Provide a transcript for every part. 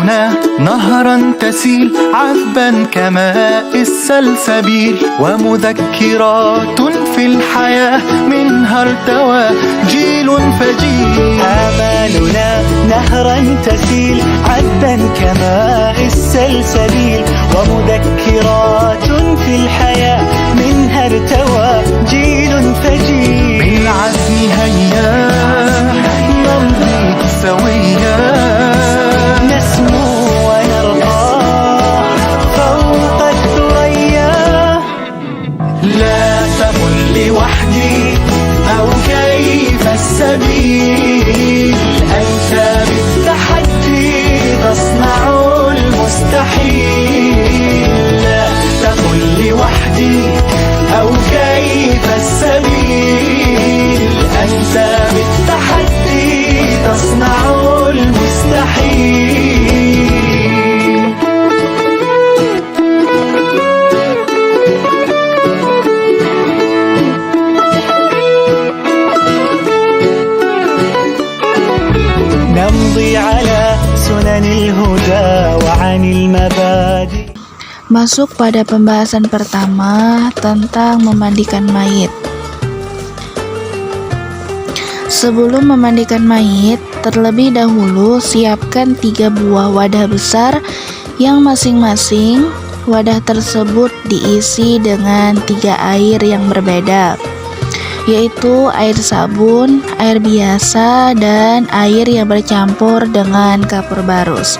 أعمالنا نهرا تسيل عذبا كماء السلسبيل، ومذكرات في الحياة منها ارتوى جيل فجيل. آمالنا نهرا تسيل عذبا كماء السلسبيل، ومذكرات في الحياة منها ارتوى جيل فجيل. بالعزم هيا نمضي سويا، نسمو ونرقى فوق الثريا. لا تقل لوحدي أو كيف السبيل، أنت بالتحدي تصنع المستحيل. لا تقل لوحدي أو كيف السبيل، أنت بالتحدي تصنع المستحيل. نمضي على سنن الهدى وعن المبادئ. Masuk pada pembahasan pertama tentang memandikan mayit. Sebelum memandikan mayit, terlebih dahulu siapkan 3 buah wadah besar yang masing-masing wadah tersebut diisi dengan 3 air yang berbeda, yaitu air sabun, air biasa, dan air yang bercampur dengan kapur barus.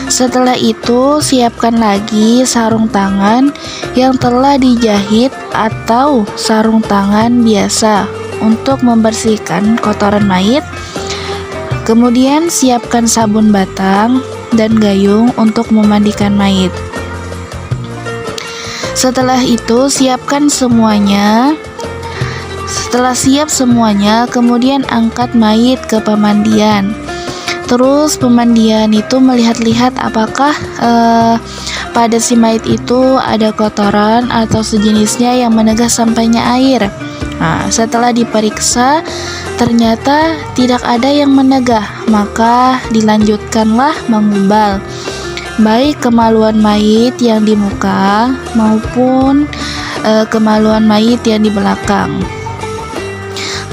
Setelah itu, siapkan lagi sarung tangan yang telah dijahit atau sarung tangan biasa untuk membersihkan kotoran mayit. Kemudian siapkan sabun batang dan gayung untuk memandikan mayit. Setelah itu, siapkan semuanya. Setelah siap semuanya, kemudian angkat mayit ke pemandian. Terus pemandian itu melihat-lihat apakah pada si mayit itu ada kotoran atau sejenisnya yang menegah sampainya air. Nah, setelah diperiksa ternyata tidak ada yang menegah, maka dilanjutkanlah mengubal baik kemaluan mayit yang di muka maupun kemaluan mayit yang di belakang.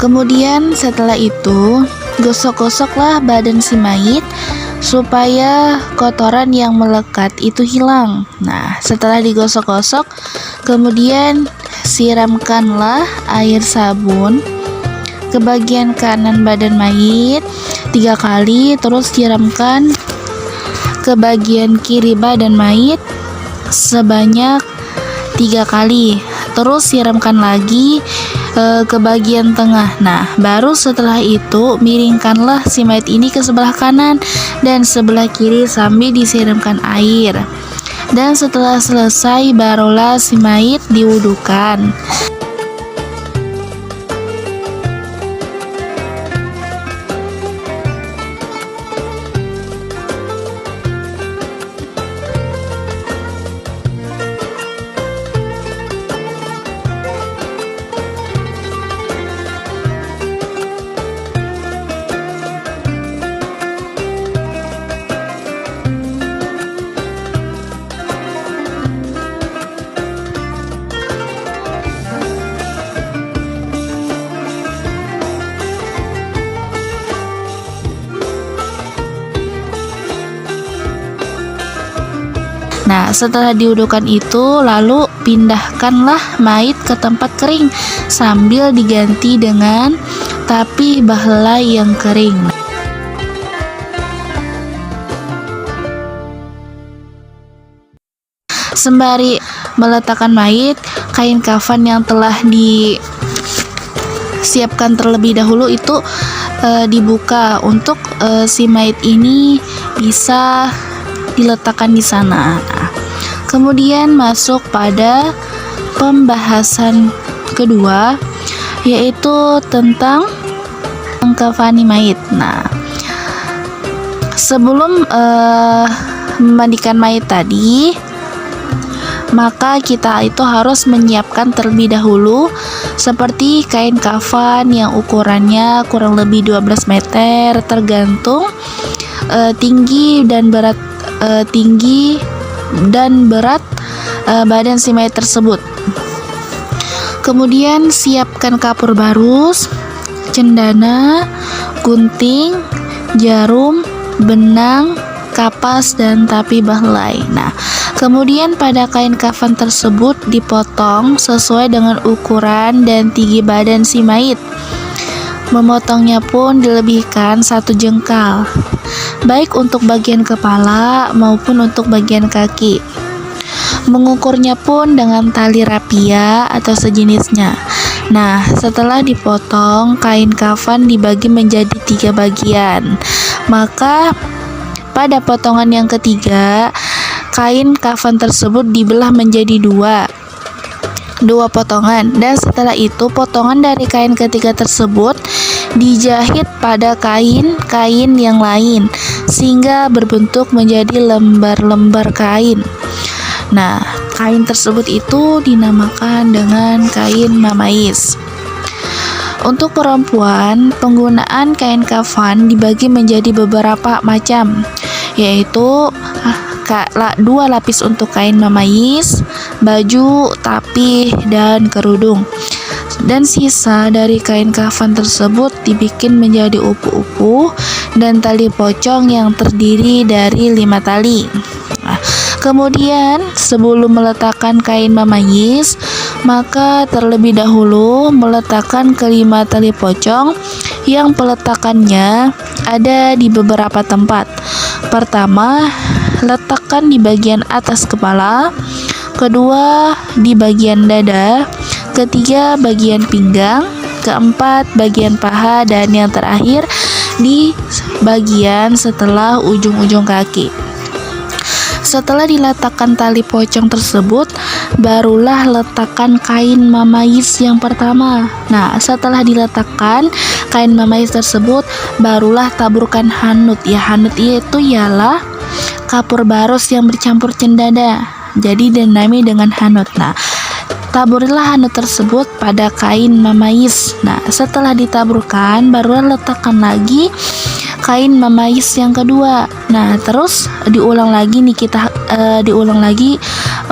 Kemudian setelah itu gosok-gosoklah badan si mayit supaya kotoran yang melekat itu hilang. Nah, setelah digosok-gosok, kemudian siramkanlah air sabun ke bagian kanan badan mayit 3 kali, terus siramkan ke bagian kiri badan mayit sebanyak 3 kali, terus siramkan lagi ke bagian tengah. Nah, baru setelah itu miringkanlah si mayit ini ke sebelah kanan dan sebelah kiri sambil disiramkan air. Dan setelah selesai barulah si mayit diwudukan. Nah, setelah diwudukan itu, lalu pindahkanlah mayit ke tempat kering sambil diganti dengan tapi bahelai yang kering. Sembari meletakkan mayit, kain kafan yang telah disiapkan terlebih dahulu itu dibuka untuk si mayit ini bisa diletakkan di sana. Kemudian masuk pada pembahasan kedua, yaitu tentang mengkafani mayit. Nah, sebelum memandikan mayit tadi, maka kita itu harus menyiapkan terlebih dahulu seperti kain kafan yang ukurannya kurang lebih 12 meter tergantung tinggi dan berat badan si mayat tersebut. Kemudian siapkan kapur barus, cendana, gunting, jarum, benang, kapas, dan tapi bahlai. Nah, kemudian pada kain kafan tersebut dipotong sesuai dengan ukuran dan tinggi badan si mayit. Memotongnya pun dilebihkan 1 jengkal, baik untuk bagian kepala maupun untuk bagian kaki. Mengukurnya pun dengan tali rapia atau sejenisnya. Nah, setelah dipotong, kain kafan dibagi menjadi 3 bagian. Maka pada potongan yang ketiga, kain kafan tersebut dibelah menjadi dua potongan, dan setelah itu potongan dari kain ketiga tersebut dijahit pada kain yang lain sehingga berbentuk menjadi lembar-lembar kain. Nah, kain tersebut itu dinamakan dengan kain mamais. Untuk perempuan, penggunaan kain kafan dibagi menjadi beberapa macam, yaitu 2 lapis untuk kain mamais, baju, tapih, dan kerudung. Dan sisa dari kain kafan tersebut dibikin menjadi upu-upu dan tali pocong yang terdiri dari 5 tali. Nah, kemudian sebelum meletakkan kain mamais, maka terlebih dahulu meletakkan kelima tali pocong yang peletakannya ada di beberapa tempat. Pertama, letakkan di bagian atas kepala, kedua di bagian dada, ketiga bagian pinggang, keempat bagian paha, dan yang terakhir di bagian setelah ujung-ujung kaki. Setelah diletakkan tali pocong tersebut, barulah letakkan kain mamais yang pertama. Nah, setelah diletakkan kain mamais tersebut, barulah taburkan hanut. Ya, hanut itu ialah kapur barus yang bercampur cendana, jadi dinamai dengan hanut. Nah, taburilah hanut tersebut pada kain mamais. Nah, setelah ditaburkan, barulah letakkan lagi kain mamais yang kedua. Nah, terus diulang lagi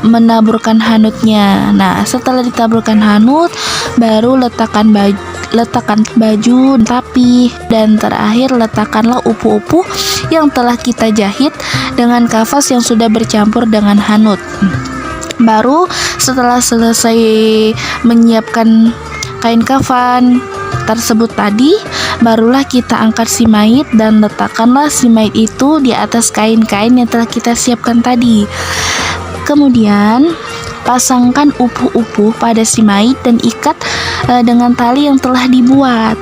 menaburkan hanutnya. Nah, setelah ditaburkan hanut, baru letakkan baju, tapi dan terakhir letakkanlah upu-upu yang telah kita jahit dengan kafas yang sudah bercampur dengan hanut. Baru setelah selesai menyiapkan kain kafan tersebut tadi, barulah kita angkat si mayit dan letakkanlah si mayit itu di atas kain-kain yang telah kita siapkan tadi. Kemudian pasangkan upu-upu pada si mayit dan ikat dengan tali yang telah dibuat.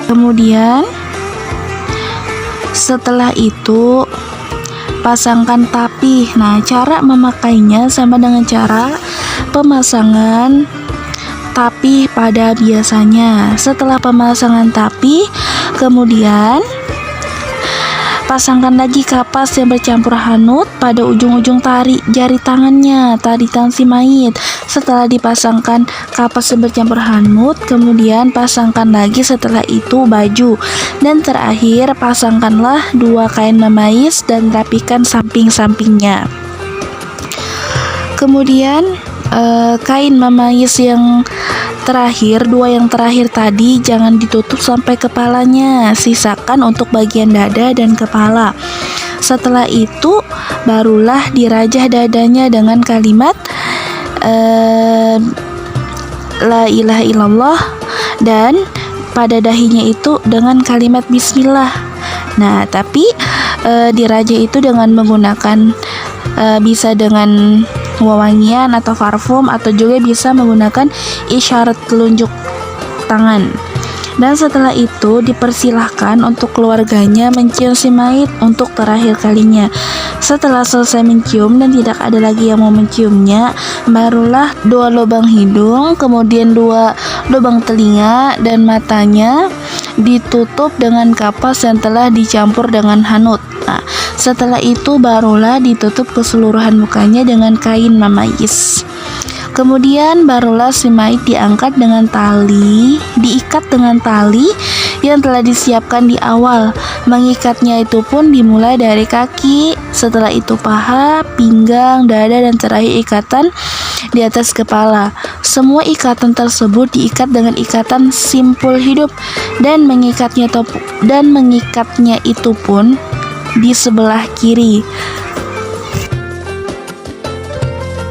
Kemudian setelah itu pasangkan tapih. Nah, cara memakainya sama dengan cara pemasangan tapih pada biasanya. Setelah pemasangan tapih, kemudian pasangkan lagi kapas yang bercampur hanut pada ujung-ujung jari tangannya, tari tangan si mayit. Setelah dipasangkan kapas yang bercampur hanut, kemudian pasangkan lagi setelah itu baju. Dan terakhir pasangkanlah 2 kain mamais dan rapikan samping-sampingnya. Kemudian kain mamais yang terakhir, 2 yang terakhir tadi jangan ditutup sampai kepalanya, sisakan untuk bagian dada dan kepala. Setelah itu barulah dirajah dadanya dengan kalimat la ilaha illallah, dan pada dahinya itu dengan kalimat bismillah. Nah, tapi dirajah itu dengan menggunakan bisa dengan wewangian atau parfum, atau juga bisa menggunakan isyarat telunjuk tangan. Dan setelah itu dipersilahkan untuk keluarganya mencium si mayit untuk terakhir kalinya. Setelah selesai mencium dan tidak ada lagi yang mau menciumnya, barulah 2 lubang hidung, kemudian 2 lubang telinga dan matanya ditutup dengan kapas yang telah dicampur dengan hanut. Nah, Setelah itu barulah ditutup keseluruhan mukanya dengan kain mamayis. Kemudian barulah si mayit diikat dengan tali yang telah disiapkan di awal. Mengikatnya itu pun dimulai dari kaki, setelah itu paha, pinggang, dada, dan terakhir ikatan di atas kepala. Semua ikatan tersebut diikat dengan ikatan simpul hidup dan mengikatnya itu pun di sebelah kiri.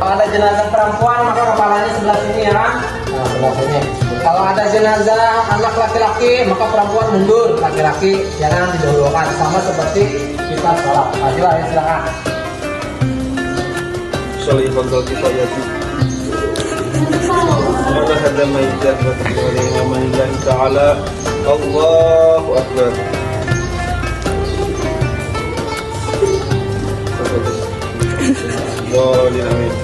Kalau ada jenazah perempuan maka kepalanya sebelah sini ya. Nah, sebelah sini. Kalau ada jenazah anak laki-laki maka perempuan mundur, laki-laki jangan didahulukan, sama seperti kita sholat. Nah, ya silakan. Sholli fadl kifayati. Wala hadda ma'idat wa taqwali wa manillahi ta'ala. Allahu Akbar. Dolin amin.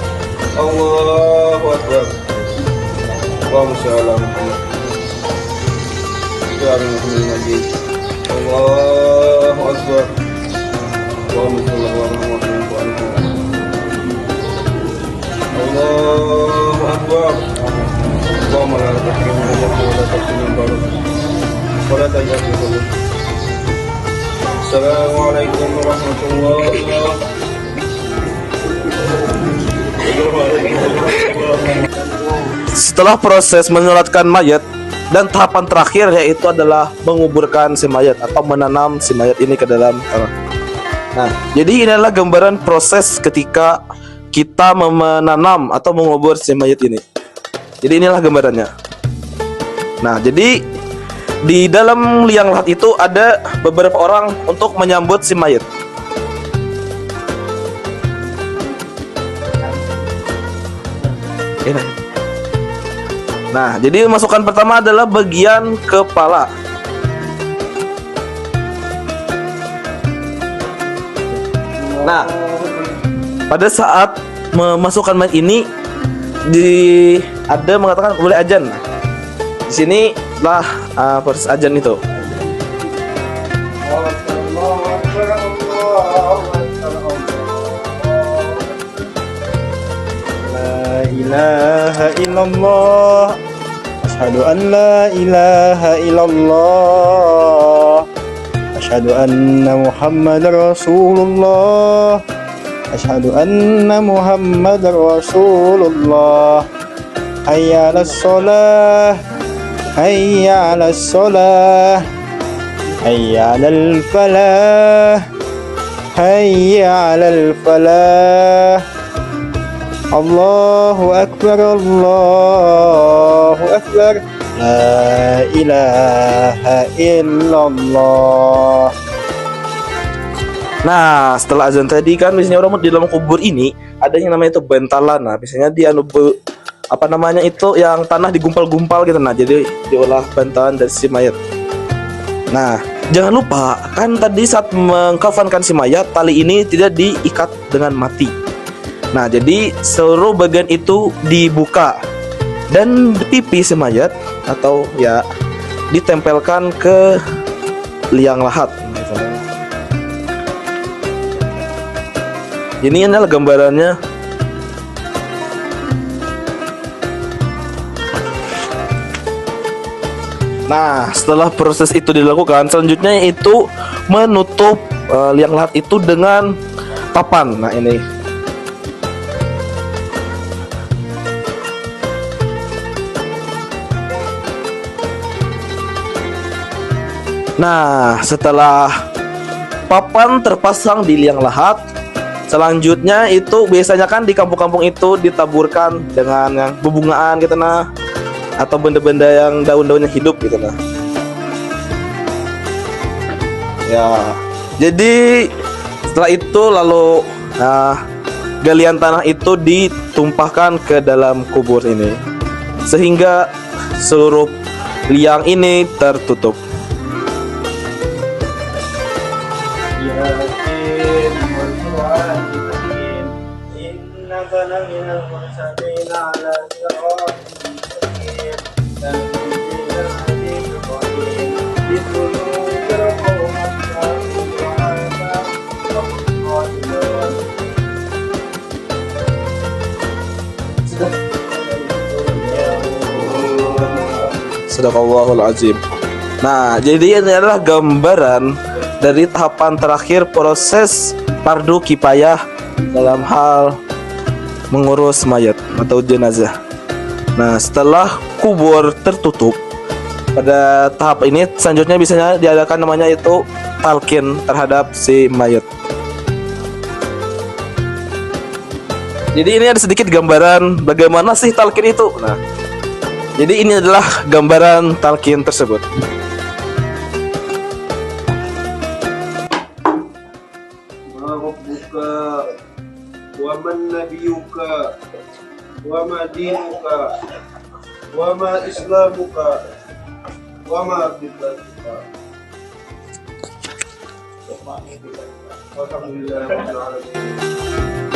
Allahu Akbar. Allahumma shalli ala Muhammad. Ya Muhammad Majid. Allahu Akbar. Allahumma shalli ala Muhammad. Allahu Akbar. Allahumma la tahrimna wa la tahrimna barak. Wa la tajal. Assalamualaikum warahmatullahi wabarakatuh. Setelah proses menyolatkan mayat dan tahapan terakhir yaitu adalah menguburkan si mayat atau menanam si mayat ini ke dalam tanah. Nah, jadi ini adalah gambaran proses ketika kita menanam atau mengubur si mayat ini. Jadi inilah gambarannya. Nah, jadi di dalam liang lahat itu ada beberapa orang untuk menyambut si mayat. Nah, jadi masukan pertama adalah bagian kepala. Nah, pada saat memasukkan mayat ini ada mengatakan boleh azan. Di sini lah proses azan itu. La ilaha illallah, asyhadu an la ilaha illallah, asyhadu anna Muhammadar Rasulullah, asyhadu anna Muhammadar Rasulullah. Hayya 'alas shalah, hayya 'alas shalah, hayya 'alal falah, hayya 'alal falah. Allahu Akbar, Allahu Akbar, la ilaha illallah. Nah, setelah azan tadi kan biasanya orang di dalam kubur ini ada yang namanya itu bantalan. Nah, biasanya dia apa namanya itu yang tanah digumpal-gumpal gitu. Nah, jadi diolah bantalan dari si mayat. Nah, jangan lupa kan tadi saat mengkafankan si mayat tali ini tidak diikat dengan mati. Nah, jadi seluruh bagian itu dibuka dan pipi si mayat atau ya ditempelkan ke liang lahat. Ini adalah gambarannya. Nah, setelah proses itu dilakukan, selanjutnya itu menutup liang lahat itu dengan papan. Nah, ini. Nah, setelah papan terpasang di liang lahat, selanjutnya itu biasanya kan di kampung-kampung itu ditaburkan dengan yang bebungaan gitu nah, atau benda-benda yang daun-daunnya hidup gitu nah. Ya, jadi setelah itu lalu galian tanah itu ditumpahkan ke dalam kubur ini sehingga seluruh liang ini tertutup. Yasin wal Qur'an Hakim, innaka laminal mursalin ala siratin mustaqim, tanzilul azizir rahim, bidunubi rabbika wa Sadaqallahul azim. Nah, jadi ini adalah gambaran dari tahapan terakhir proses fardu kifayah dalam hal mengurus mayat atau jenazah. Nah, setelah kubur tertutup, pada tahap ini selanjutnya biasanya diadakan namanya itu talqin terhadap si mayat. Jadi ini ada sedikit gambaran bagaimana sih talqin itu. Nah, jadi ini adalah gambaran talqin tersebut. Ma rabbuka wa man nabiyuka wa ma dinuka wa ma islamuka wa ma qiblatuka. Alhamdulillah rabbil alamin.